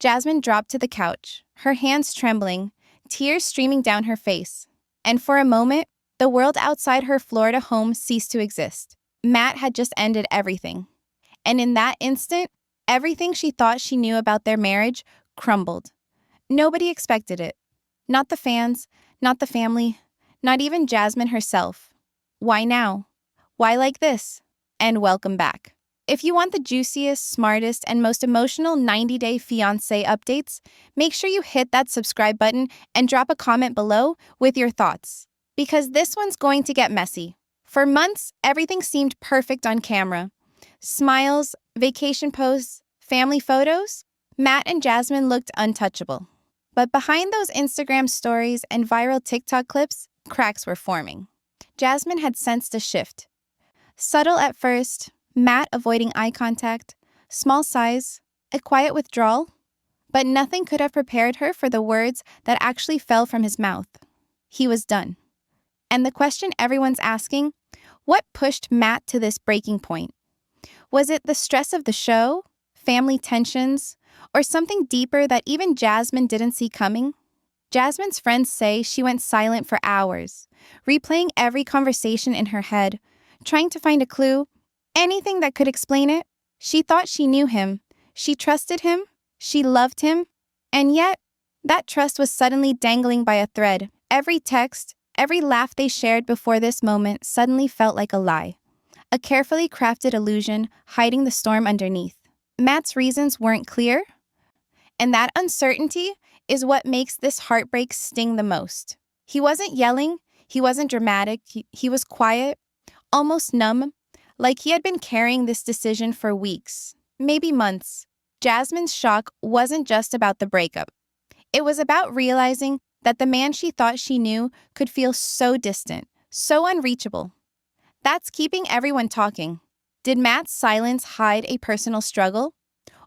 Jasmine dropped to the couch, her hands trembling, tears streaming down her face. And for a moment, the world outside her Florida home ceased to exist. Matt had just ended everything. And in that instant, everything she thought she knew about their marriage crumbled. Nobody expected it. Not the fans, not the family, not even Jasmine herself. Why now? Why like this? And welcome back. If you want the juiciest, smartest, and most emotional 90-day Fiancé updates, make sure you hit that subscribe button and drop a comment below with your thoughts. Because this one's going to get messy. For months, everything seemed perfect on camera. Smiles, vacation posts, family photos. Matt and Jasmine looked untouchable. But behind those Instagram stories and viral TikTok clips, cracks were forming. Jasmine had sensed a shift. Subtle at first, Matt avoiding eye contact, small sighs, a quiet withdrawal. But nothing could have prepared her for the words that actually fell from his mouth. He was done. And the question everyone's asking, what pushed Matt to this breaking point? Was it the stress of the show, family tensions, or something deeper that even Jasmine didn't see coming? Jasmine's friends say she went silent for hours, replaying every conversation in her head, trying to find a clue, anything that could explain it. She thought she knew him, she trusted him, she loved him, and yet, that trust was suddenly dangling by a thread. Every text, every laugh they shared before this moment suddenly felt like a lie. A carefully crafted illusion hiding the storm underneath. Matt's reasons weren't clear, and that uncertainty is what makes this heartbreak sting the most. He wasn't yelling, he wasn't dramatic, he was quiet, almost numb, like he had been carrying this decision for weeks, maybe months. Jasmine's shock wasn't just about the breakup. It was about realizing that the man she thought she knew could feel so distant, so unreachable. That's keeping everyone talking. Did Matt's silence hide a personal struggle?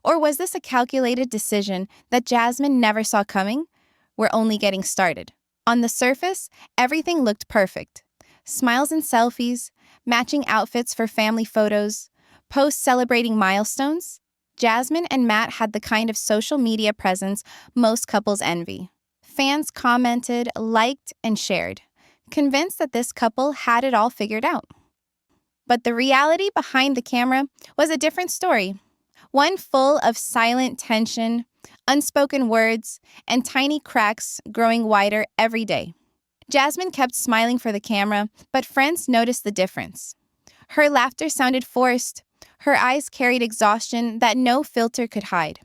Or was this a calculated decision that Jasmine never saw coming? We're only getting started. On the surface, everything looked perfect. Smiles and selfies, matching outfits for family photos, posts celebrating milestones. Jasmine and Matt had the kind of social media presence most couples envy. Fans commented, liked, and shared, convinced that this couple had it all figured out. But the reality behind the camera was a different story. One full of silent tension, unspoken words, and tiny cracks growing wider every day. Jasmine kept smiling for the camera, but friends noticed the difference. Her laughter sounded forced. Her eyes carried exhaustion that no filter could hide.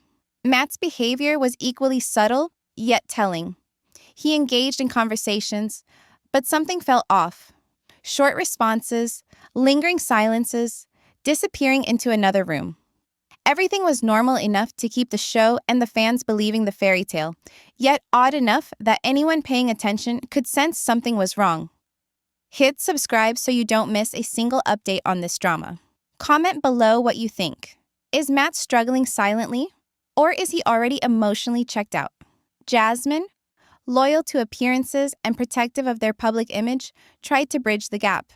Matt's behavior was equally subtle, yet telling. He engaged in conversations, but something felt off. Short responses, lingering silences, disappearing into another room. Everything was normal enough to keep the show and the fans believing the fairy tale, yet odd enough that anyone paying attention could sense something was wrong. Hit subscribe so you don't miss a single update on this drama. Comment below what you think. Is Matt struggling silently, or is he already emotionally checked out? Jasmine, loyal to appearances and protective of their public image, tried to bridge the gap.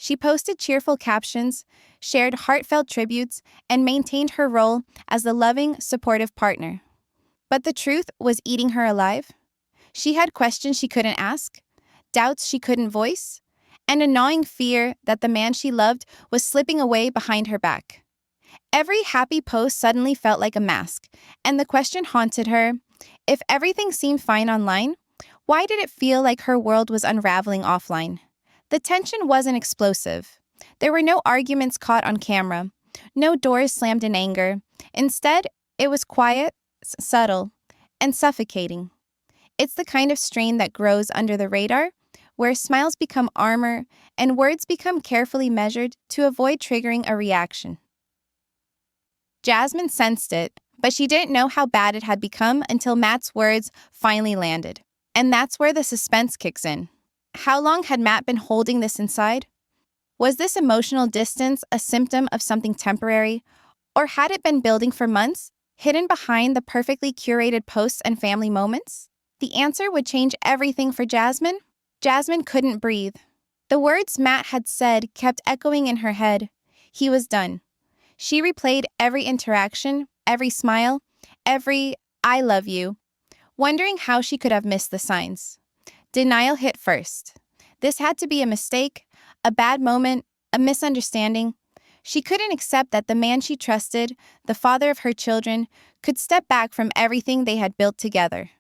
She posted cheerful captions, shared heartfelt tributes, and maintained her role as the loving, supportive partner. But the truth was eating her alive. She had questions she couldn't ask, doubts she couldn't voice, and a gnawing fear that the man she loved was slipping away behind her back. Every happy post suddenly felt like a mask, and the question haunted her, if everything seemed fine online, why did it feel like her world was unraveling offline? The tension wasn't explosive. There were no arguments caught on camera, no doors slammed in anger. Instead, it was quiet, subtle, and suffocating. It's the kind of strain that grows under the radar, where smiles become armor and words become carefully measured to avoid triggering a reaction. Jasmine sensed it, but she didn't know how bad it had become until Matt's words finally landed. And that's where the suspense kicks in. How long had Matt been holding this inside? Was this emotional distance a symptom of something temporary, or had it been building for months, hidden behind the perfectly curated posts and family moments? The answer would change everything for Jasmine. Jasmine couldn't breathe. The words Matt had said kept echoing in her head. He was done. She replayed every interaction, every smile, every I love you, wondering how she could have missed the signs. Denial hit first. This had to be a mistake, a bad moment, a misunderstanding. She couldn't accept that the man she trusted, the father of her children, could step back from everything they had built together.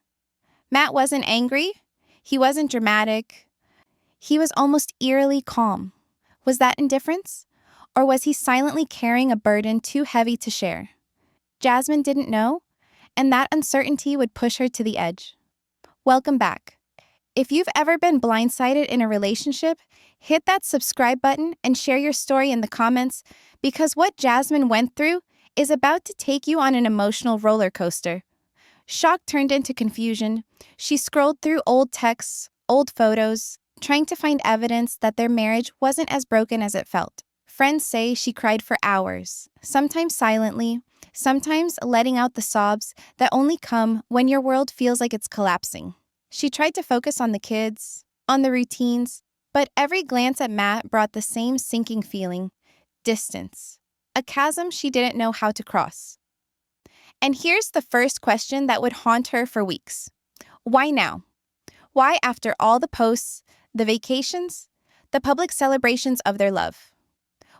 Matt wasn't angry. He wasn't dramatic. He was almost eerily calm. Was that indifference? Or was he silently carrying a burden too heavy to share? Jasmine didn't know, and that uncertainty would push her to the edge. Welcome back. If you've ever been blindsided in a relationship, hit that subscribe button and share your story in the comments, because what Jasmine went through is about to take you on an emotional roller coaster. Shock turned into confusion. She scrolled through old texts, old photos, trying to find evidence that their marriage wasn't as broken as it felt. Friends say she cried for hours, sometimes silently, sometimes letting out the sobs that only come when your world feels like it's collapsing. She tried to focus on the kids, on the routines, but every glance at Matt brought the same sinking feeling: distance, a chasm she didn't know how to cross. And here's the first question that would haunt her for weeks. Why now? Why after all the posts, the vacations, the public celebrations of their love?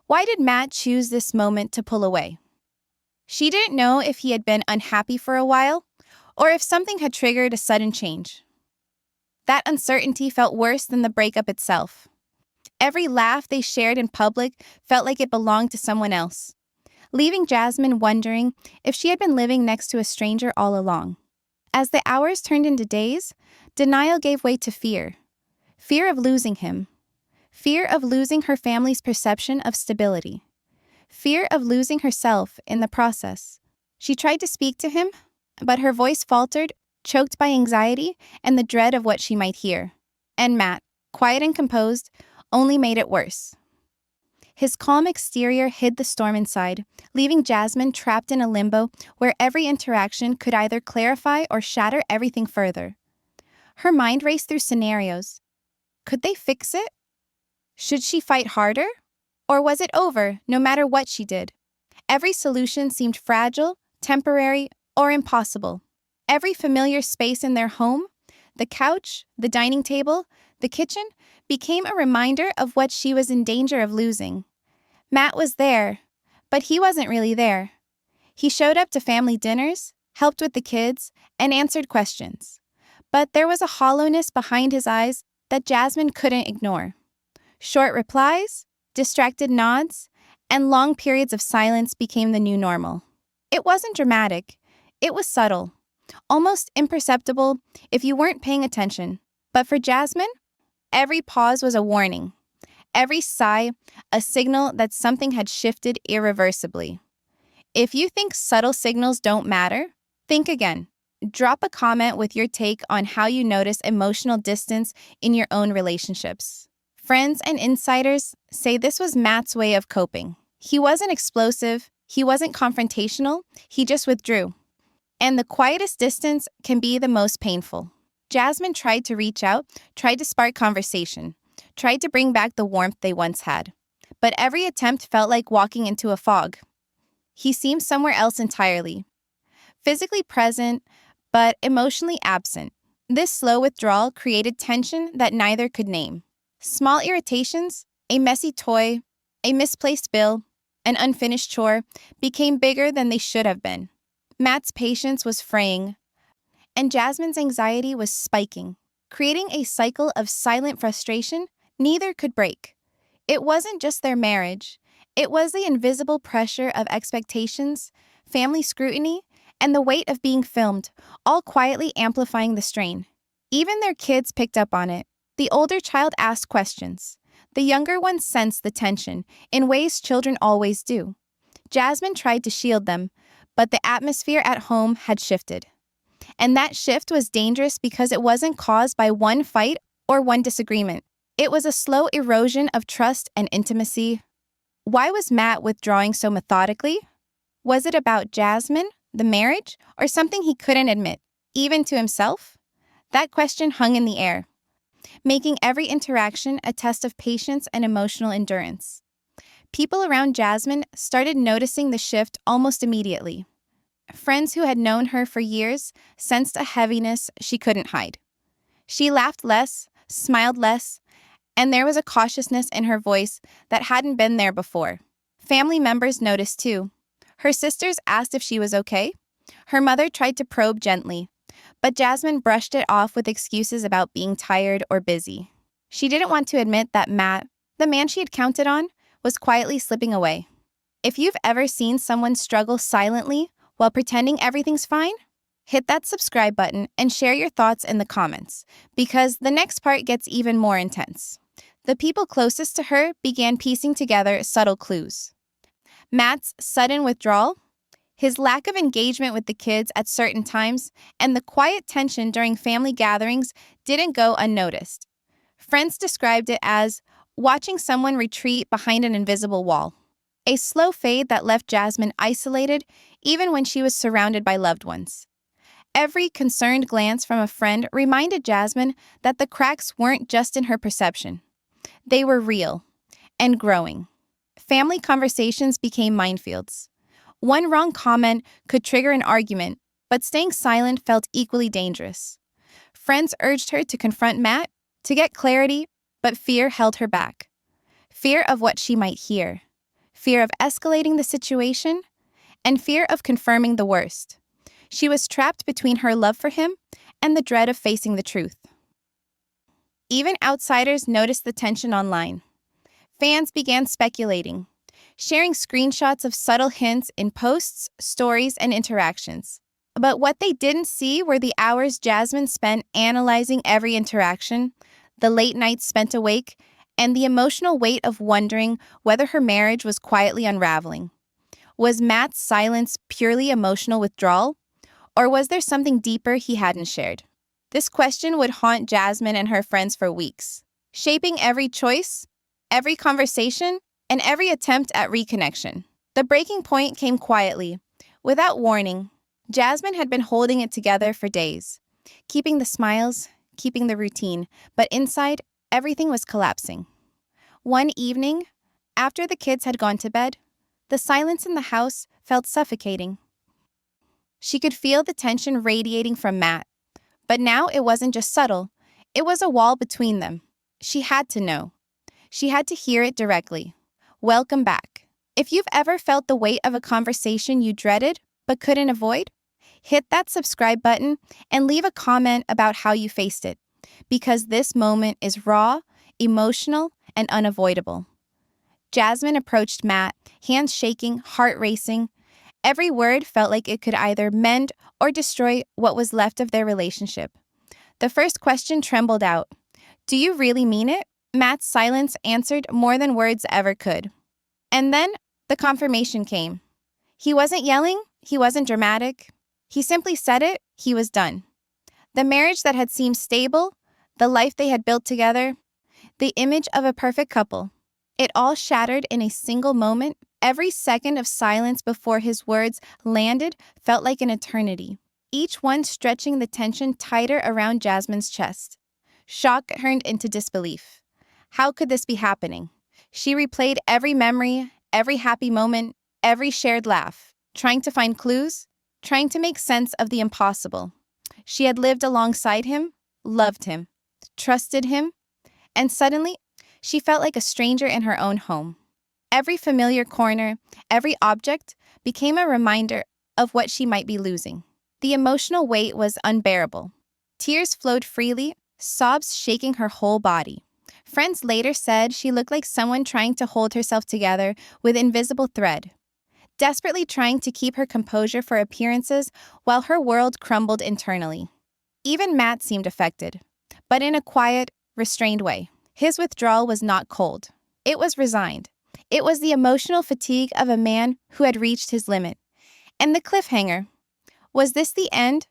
Why did Matt choose this moment to pull away? She didn't know if he had been unhappy for a while, or if something had triggered a sudden change. That uncertainty felt worse than the breakup itself. Every laugh they shared in public felt like it belonged to someone else, leaving Jasmine wondering if she had been living next to a stranger all along. As the hours turned into days, denial gave way to fear. Fear of losing him. Fear of losing her family's perception of stability. Fear of losing herself in the process. She tried to speak to him, but her voice faltered, choked by anxiety and the dread of what she might hear. And Matt, quiet and composed, only made it worse. His calm exterior hid the storm inside, leaving Jasmine trapped in a limbo where every interaction could either clarify or shatter everything further. Her mind raced through scenarios. Could they fix it? Should she fight harder? Or was it over, no matter what she did? Every solution seemed fragile, temporary, or impossible. Every familiar space in their home, the couch, the dining table, the kitchen, became a reminder of what she was in danger of losing. Matt was there, but he wasn't really there. He showed up to family dinners, helped with the kids, and answered questions. But there was a hollowness behind his eyes that Jasmine couldn't ignore. Short replies, distracted nods, and long periods of silence became the new normal. It wasn't dramatic. It was subtle, almost imperceptible if you weren't paying attention. But for Jasmine, every pause was a warning. Every sigh, a signal that something had shifted irreversibly. If you think subtle signals don't matter, think again. Drop a comment with your take on how you notice emotional distance in your own relationships. Friends and insiders say this was Matt's way of coping. He wasn't explosive, he wasn't confrontational, he just withdrew. And the quietest distance can be the most painful. Jasmine tried to reach out, tried to spark conversation, tried to bring back the warmth they once had. But every attempt felt like walking into a fog. He seemed somewhere else entirely. Physically present, but emotionally absent. This slow withdrawal created tension that neither could name. Small irritations, a messy toy, a misplaced bill, an unfinished chore, became bigger than they should have been. Matt's patience was fraying, and Jasmine's anxiety was spiking, creating a cycle of silent frustration neither could break. It wasn't just their marriage. It was the invisible pressure of expectations, family scrutiny, and the weight of being filmed, all quietly amplifying the strain. Even their kids picked up on it. The older child asked questions. The younger one sensed the tension, in ways children always do. Jasmine tried to shield them, but the atmosphere at home had shifted. And that shift was dangerous because it wasn't caused by one fight or one disagreement. It was a slow erosion of trust and intimacy. Why was Matt withdrawing so methodically? Was it about Jasmine, the marriage, or something he couldn't admit, even to himself? That question hung in the air, making every interaction a test of patience and emotional endurance. People around Jasmine started noticing the shift almost immediately. Friends who had known her for years sensed a heaviness she couldn't hide. She laughed less, smiled less, and there was a cautiousness in her voice that hadn't been there before. Family members noticed too. Her sisters asked if she was okay. Her mother tried to probe gently, but Jasmine brushed it off with excuses about being tired or busy. She didn't want to admit that Matt, the man she had counted on, was quietly slipping away. If you've ever seen someone struggle silently while pretending everything's fine, hit that subscribe button and share your thoughts in the comments, because the next part gets even more intense. The people closest to her began piecing together subtle clues. Matt's sudden withdrawal, his lack of engagement with the kids at certain times, and the quiet tension during family gatherings didn't go unnoticed. Friends described it as watching someone retreat behind an invisible wall. A slow fade that left Jasmine isolated even when she was surrounded by loved ones. Every concerned glance from a friend reminded Jasmine that the cracks weren't just in her perception. They were real and growing. Family conversations became minefields. One wrong comment could trigger an argument, but staying silent felt equally dangerous. Friends urged her to confront Matt, to get clarity, but fear held her back. Fear of what she might hear. Fear of escalating the situation, and fear of confirming the worst. She was trapped between her love for him and the dread of facing the truth. Even outsiders noticed the tension online. Fans began speculating, sharing screenshots of subtle hints in posts, stories, and interactions. But what they didn't see were the hours Jasmine spent analyzing every interaction, the late nights spent awake, and the emotional weight of wondering whether her marriage was quietly unraveling. Was Matt's silence purely emotional withdrawal, or was there something deeper he hadn't shared? This question would haunt Jasmine and her friends for weeks, shaping every choice, every conversation, and every attempt at reconnection. The breaking point came quietly, without warning. Jasmine had been holding it together for days, keeping the smiles, keeping the routine, but inside, everything was collapsing. One evening, after the kids had gone to bed, the silence in the house felt suffocating. She could feel the tension radiating from Matt, but now it wasn't just subtle, it was a wall between them. She had to know. She had to hear it directly. Welcome back. If you've ever felt the weight of a conversation you dreaded but couldn't avoid, hit that subscribe button and leave a comment about how you faced it, because this moment is raw, emotional, and unavoidable. Jasmine approached Matt, hands shaking, heart racing. Every word felt like it could either mend or destroy what was left of their relationship. The first question trembled out. "Do you really mean it?" Matt's silence answered more than words ever could. And then the confirmation came. He wasn't yelling, he wasn't dramatic. He simply said it, he was done. The marriage that had seemed stable, the life they had built together, the image of a perfect couple. It all shattered in a single moment. Every second of silence before his words landed felt like an eternity, each one stretching the tension tighter around Jasmine's chest. Shock turned into disbelief. How could this be happening? She replayed every memory, every happy moment, every shared laugh, trying to find clues, trying to make sense of the impossible. She had lived alongside him, loved him, trusted him, and suddenly, she felt like a stranger in her own home. Every familiar corner, every object became a reminder of what she might be losing. The emotional weight was unbearable. Tears flowed freely, sobs shaking her whole body. Friends later said she looked like someone trying to hold herself together with invisible thread, desperately trying to keep her composure for appearances while her world crumbled internally. Even Matt seemed affected, but in a quiet, restrained way. His withdrawal was not cold. It was resigned. It was the emotional fatigue of a man who had reached his limit. And the cliffhanger. Was this the end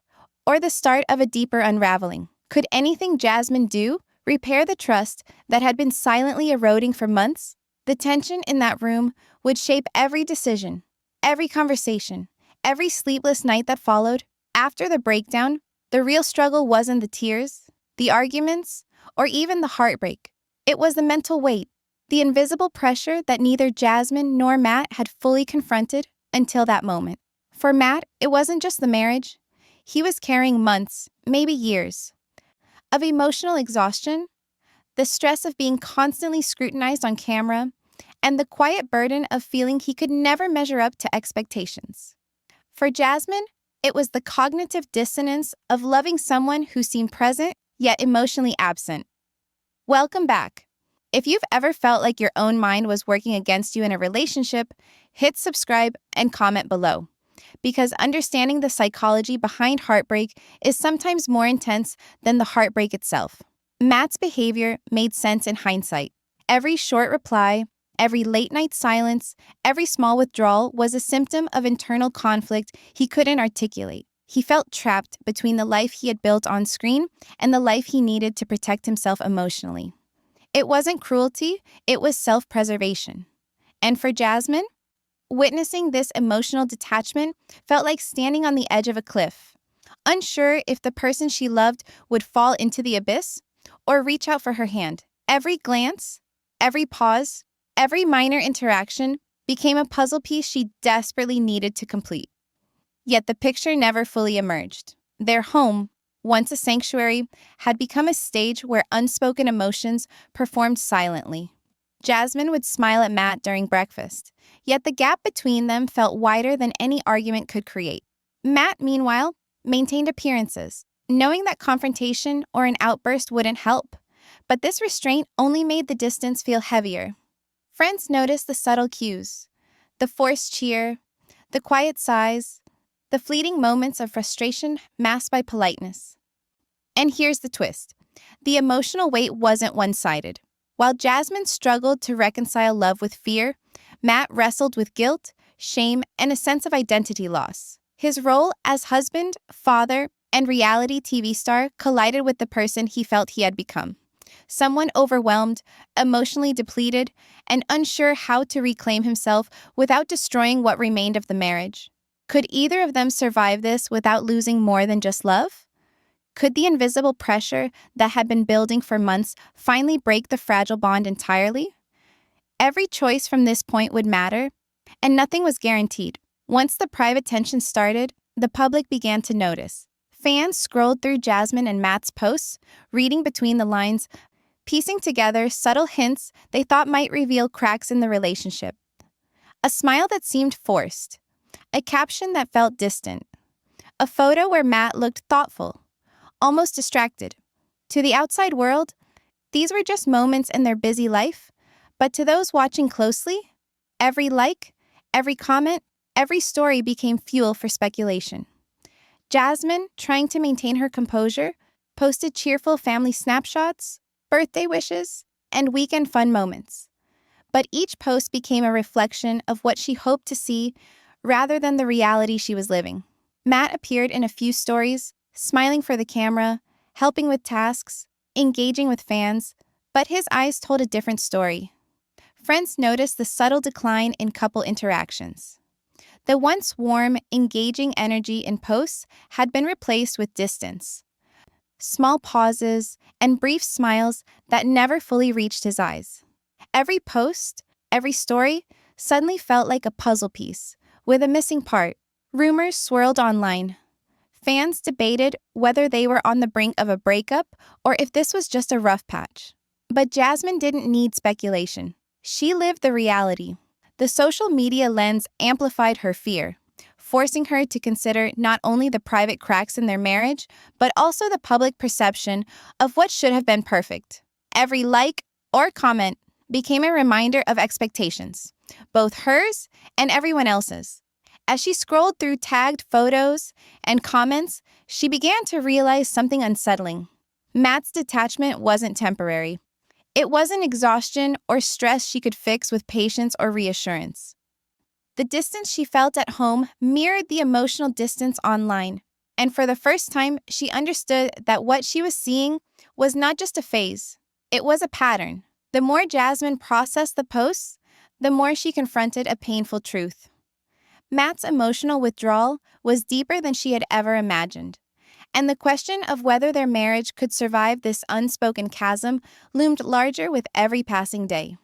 or the start of a deeper unraveling? Could anything Jasmine do repair the trust that had been silently eroding for months? The tension in that room would shape every decision, every conversation, every sleepless night that followed. After the breakdown, the real struggle wasn't the tears, the arguments, or even the heartbreak. It was the mental weight, the invisible pressure that neither Jasmine nor Matt had fully confronted until that moment. For Matt, it wasn't just the marriage. He was carrying months, maybe years, of emotional exhaustion, the stress of being constantly scrutinized on camera, and the quiet burden of feeling he could never measure up to expectations. For Jasmine, it was the cognitive dissonance of loving someone who seemed present yet emotionally absent. Welcome back. If you've ever felt like your own mind was working against you in a relationship, hit subscribe and comment below, because understanding the psychology behind heartbreak is sometimes more intense than the heartbreak itself. Matt's behavior made sense in hindsight. Every short reply, every late-night silence, every small withdrawal was a symptom of internal conflict he couldn't articulate. He felt trapped between the life he had built on screen and the life he needed to protect himself emotionally. It wasn't cruelty, it was self-preservation. And for Jasmine, witnessing this emotional detachment felt like standing on the edge of a cliff, unsure if the person she loved would fall into the abyss or reach out for her hand. Every glance, every pause, every minor interaction became a puzzle piece she desperately needed to complete. Yet the picture never fully emerged. Their home, once a sanctuary, had become a stage where unspoken emotions performed silently. Jasmine would smile at Matt during breakfast, yet the gap between them felt wider than any argument could create. Matt, meanwhile, maintained appearances, knowing that confrontation or an outburst wouldn't help. But this restraint only made the distance feel heavier. Friends noticed the subtle cues, the forced cheer, the quiet sighs, the fleeting moments of frustration masked by politeness. And here's the twist. The emotional weight wasn't one-sided. While Jasmine struggled to reconcile love with fear, Matt wrestled with guilt, shame, and a sense of identity loss. His role as husband, father, and reality TV star collided with the person he felt he had become. Someone overwhelmed, emotionally depleted, and unsure how to reclaim himself without destroying what remained of the marriage. Could either of them survive this without losing more than just love? Could the invisible pressure that had been building for months finally break the fragile bond entirely? Every choice from this point would matter, and nothing was guaranteed. Once the private tension started, the public began to notice. Fans scrolled through Jasmine and Matt's posts, reading between the lines, piecing together subtle hints they thought might reveal cracks in the relationship. A smile that seemed forced, a caption that felt distant, a photo where Matt looked thoughtful, almost distracted. To the outside world, these were just moments in their busy life, but to those watching closely, every like, every comment, every story became fuel for speculation. Jasmine, trying to maintain her composure, posted cheerful family snapshots, birthday wishes, and weekend fun moments. But each post became a reflection of what she hoped to see rather than the reality she was living. Matt appeared in a few stories, smiling for the camera, helping with tasks, engaging with fans, but his eyes told a different story. Friends noticed the subtle decline in couple interactions. The once warm, engaging energy in posts had been replaced with distance. Small pauses and brief smiles that never fully reached his eyes. Every post, every story, suddenly felt like a puzzle piece, with a missing part. Rumors swirled online. Fans debated whether they were on the brink of a breakup or if this was just a rough patch. But Jasmine didn't need speculation. She lived the reality. The social media lens amplified her fear, forcing her to consider not only the private cracks in their marriage, but also the public perception of what should have been perfect. Every like or comment became a reminder of expectations, both hers and everyone else's. As she scrolled through tagged photos and comments, she began to realize something unsettling. Matt's detachment wasn't temporary. It wasn't exhaustion or stress she could fix with patience or reassurance. The distance she felt at home mirrored the emotional distance online, and for the first time, she understood that what she was seeing was not just a phase. It was a pattern. The more Jasmine processed the posts, the more she confronted a painful truth. Matt's emotional withdrawal was deeper than she had ever imagined, and the question of whether their marriage could survive this unspoken chasm loomed larger with every passing day.